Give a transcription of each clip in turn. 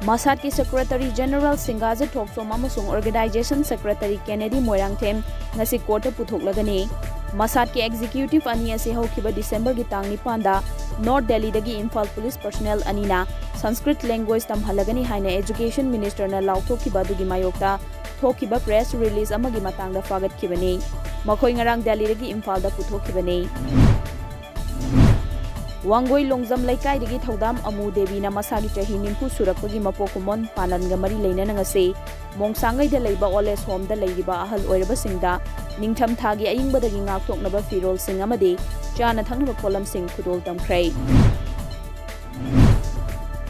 Masat ki Secretary General Singaja Thoksom amasung Organization Secretary Kennedy Moirangthem ngasi court puthok-lagani. Masat ki executive ani ase haukiba December gi tang 9 da North Delhi dagi Imphal police personnel anina Sanskrit language tamhalagani haina Education Minister na lauthokiba dugi mayokta thokiba press release amagi matangda fagat-khibani. Makhoi ngarang Delhi dagi Imphal da puthok-khibani. Wangoi Longzam Laikai dagi Thodam Amu Devi na masagi chahi nimpu surakpagi mapokumon pananga mari leina ngase Mongsangai da leiba Oles Home da leiba ahal oiraba singda ningtham thagi ayingba dagi ngakthoknaba firol sing amadi chana thangnaba polam sing khudol tamkhrai.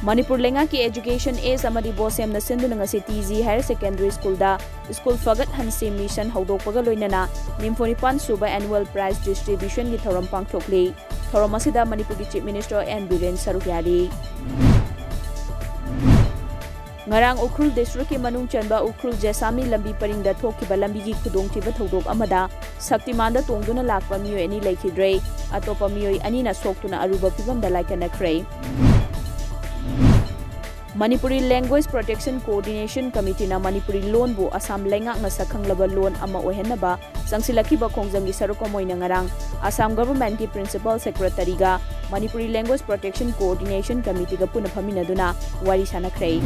Manipur lenga ki education is amadi bosem na sinduna ngasi TZ Higher Secondary School da school fagat hanse mission hodokpaga loinana nimphonipan suba annual prize distribution gi thoram pangthokli. Thoram asida Manipur ki Chief Minister N Biren saruk yari. Ngarang Ukhrul District ki manung chanba Ukhrul Jesami lambi paringda thokiba lambi gi khudongthiba thodok amada Saktimanda tongduna lakpa miyoi ani laikhidre atopa miyoi ani na soktuna aruba pibamda laikanakhrei. Manipuri Language Protection Coordination Committee na Manipuri loan bu Assam lengak na sakhanglaba loan ama ohenaba sangsilakiba khongjamgi sarukomoi na ngarang Assam Government ki Principal Secretary ga Manipuri Language Protection Coordination Committee ga puna phaminaduna wari sanakhrei.